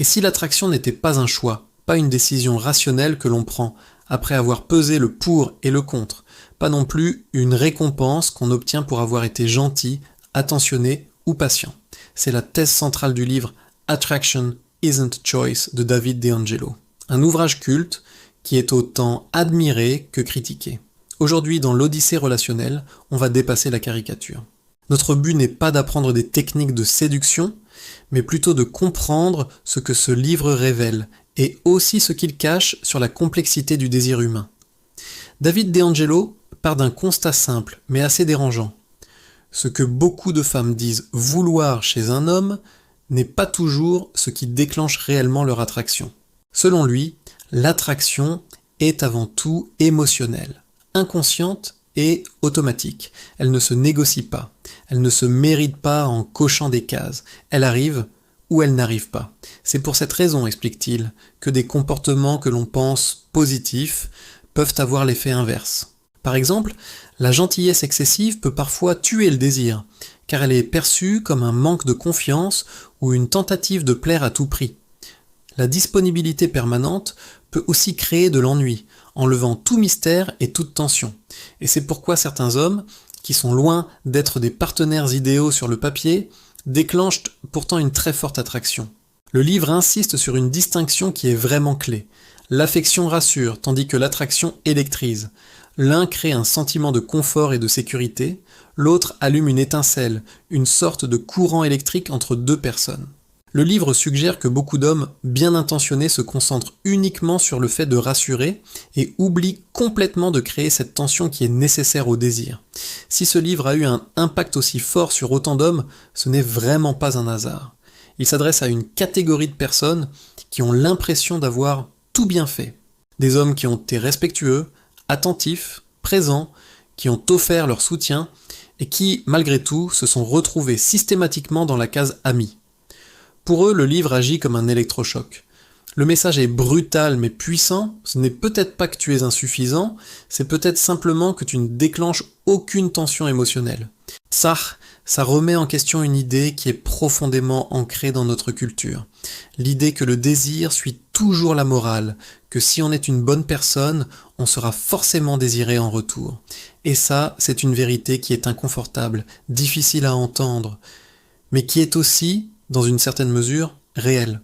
Et si l'attraction n'était pas un choix, pas une décision rationnelle que l'on prend après avoir pesé le pour et le contre, pas non plus une récompense qu'on obtient pour avoir été gentil, attentionné ou patient. C'est la thèse centrale du livre Attraction Isn't Choice de David DeAngelo. Un ouvrage culte qui est autant admiré que critiqué. Aujourd'hui, dans l'Odyssée relationnelle, on va dépasser la caricature. Notre but n'est pas d'apprendre des techniques de séduction, mais plutôt de comprendre ce que ce livre révèle, et aussi ce qu'il cache sur la complexité du désir humain. David DeAngelo part d'un constat simple, mais assez dérangeant. Ce que beaucoup de femmes disent vouloir chez un homme n'est pas toujours ce qui déclenche réellement leur attraction. Selon lui, l'attraction est avant tout émotionnelle, inconsciente et automatique. Elle ne se négocie pas, elle ne se mérite pas en cochant des cases, elle arrive ou elle n'arrive pas. C'est pour cette raison, explique-t-il, que des comportements que l'on pense positifs peuvent avoir l'effet inverse. Par exemple, la gentillesse excessive peut parfois tuer le désir, car elle est perçue comme un manque de confiance ou une tentative de plaire à tout prix. La disponibilité permanente peut aussi créer de l'ennui, enlevant tout mystère et toute tension. Et c'est pourquoi certains hommes, qui sont loin d'être des partenaires idéaux sur le papier, déclenchent pourtant une très forte attraction. Le livre insiste sur une distinction qui est vraiment clé. L'affection rassure, tandis que l'attraction électrise. L'un crée un sentiment de confort et de sécurité, l'autre allume une étincelle, une sorte de courant électrique entre deux personnes. Le livre suggère que beaucoup d'hommes bien intentionnés se concentrent uniquement sur le fait de rassurer et oublient complètement de créer cette tension qui est nécessaire au désir. Si ce livre a eu un impact aussi fort sur autant d'hommes, ce n'est vraiment pas un hasard. Il s'adresse à une catégorie de personnes qui ont l'impression d'avoir tout bien fait. Des hommes qui ont été respectueux, attentifs, présents, qui ont offert leur soutien et qui, malgré tout, se sont retrouvés systématiquement dans la case amis. Pour eux, le livre agit comme un électrochoc. Le message est brutal mais puissant, ce n'est peut-être pas que tu es insuffisant, c'est peut-être simplement que tu ne déclenches aucune tension émotionnelle. Ça remet en question une idée qui est profondément ancrée dans notre culture. L'idée que le désir suit toujours la morale, que si on est une bonne personne, on sera forcément désiré en retour. Et ça, c'est une vérité qui est inconfortable, difficile à entendre, mais qui est aussi, dans une certaine mesure, réelle.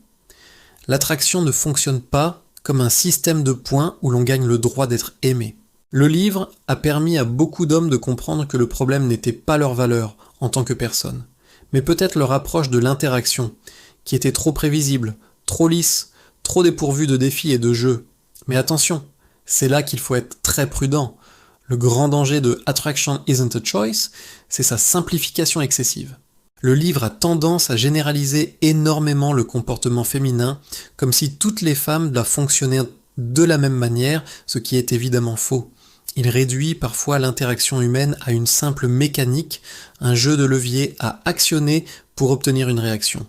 L'attraction ne fonctionne pas comme un système de points où l'on gagne le droit d'être aimé. Le livre a permis à beaucoup d'hommes de comprendre que le problème n'était pas leur valeur en tant que personne, mais peut-être leur approche de l'interaction, qui était trop prévisible, trop lisse, trop dépourvue de défis et de jeux. Mais attention, c'est là qu'il faut être très prudent. Le grand danger de Attraction Isn't a Choice, c'est sa simplification excessive. Le livre a tendance à généraliser énormément le comportement féminin, comme si toutes les femmes doivent fonctionner de la même manière, ce qui est évidemment faux. Il réduit parfois l'interaction humaine à une simple mécanique, un jeu de levier à actionner pour obtenir une réaction.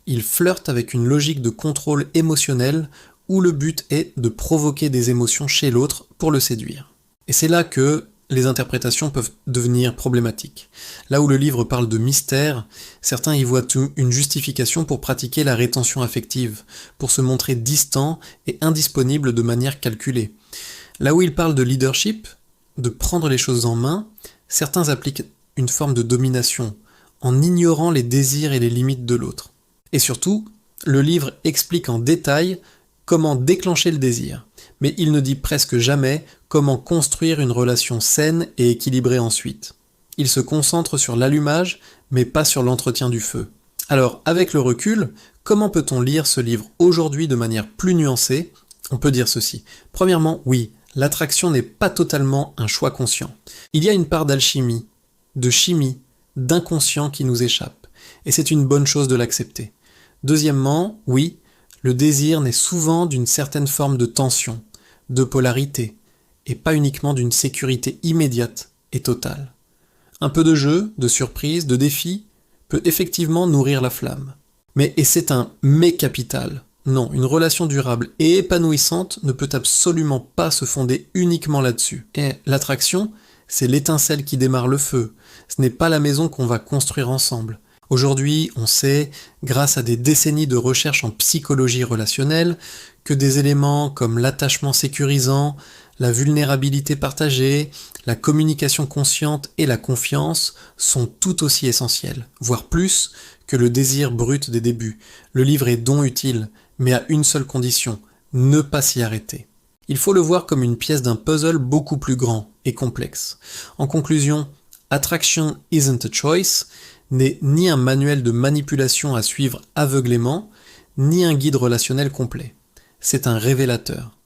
Il flirte avec une logique de contrôle émotionnel où le but est de provoquer des émotions chez l'autre pour le séduire. Et c'est là que les interprétations peuvent devenir problématiques. Là où le livre parle de mystère, certains y voient une justification pour pratiquer la rétention affective, pour se montrer distant et indisponible de manière calculée. Là où il parle de leadership, de prendre les choses en main, certains appliquent une forme de domination, en ignorant les désirs et les limites de l'autre. Et surtout, le livre explique en détail comment déclencher le désir, mais il ne dit presque jamais comment construire une relation saine et équilibrée ensuite. Il se concentre sur l'allumage, mais pas sur l'entretien du feu. Alors, avec le recul, comment peut-on lire ce livre aujourd'hui de manière plus nuancée ? On peut dire ceci. Premièrement, oui, l'attraction n'est pas totalement un choix conscient. Il y a une part d'alchimie, de chimie, d'inconscient qui nous échappe, et c'est une bonne chose de l'accepter. Deuxièmement, oui, le désir naît souvent d'une certaine forme de tension, de polarité, et pas uniquement d'une sécurité immédiate et totale. Un peu de jeu, de surprise, de défi peut effectivement nourrir la flamme. Et c'est un mais capital. Non, une relation durable et épanouissante ne peut absolument pas se fonder uniquement là-dessus. Et l'attraction, c'est l'étincelle qui démarre le feu. Ce n'est pas la maison qu'on va construire ensemble. Aujourd'hui, on sait, grâce à des décennies de recherche en psychologie relationnelle, que des éléments comme l'attachement sécurisant, la vulnérabilité partagée, la communication consciente et la confiance sont tout aussi essentiels, voire plus que le désir brut des débuts. Le livre est donc utile, mais à une seule condition, ne pas s'y arrêter. Il faut le voir comme une pièce d'un puzzle beaucoup plus grand et complexe. En conclusion, Attraction Isn't a Choice n'est ni un manuel de manipulation à suivre aveuglément, ni un guide relationnel complet. C'est un révélateur.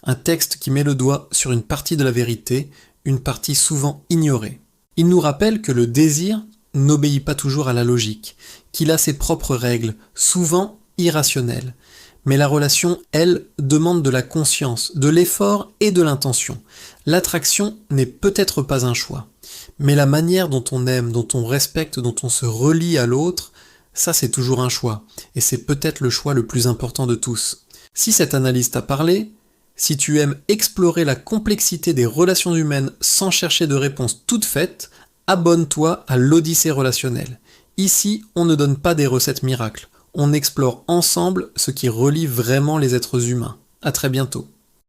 Un texte qui met le doigt sur une partie de la vérité, une partie souvent ignorée. Il nous rappelle que le désir n'obéit pas toujours à la logique, qu'il a ses propres règles, souvent irrationnelles. Mais la relation, elle, demande de la conscience, de l'effort et de l'intention. L'attraction n'est peut-être pas un choix. Mais la manière dont on aime, dont on respecte, dont on se relie à l'autre, ça c'est toujours un choix. Et c'est peut-être le choix le plus important de tous. Si cette analyse t'a parlé, si tu aimes explorer la complexité des relations humaines sans chercher de réponse toute faite, abonne-toi à l'Odyssée relationnelle. Ici, on ne donne pas des recettes miracles. On explore ensemble ce qui relie vraiment les êtres humains. À très bientôt.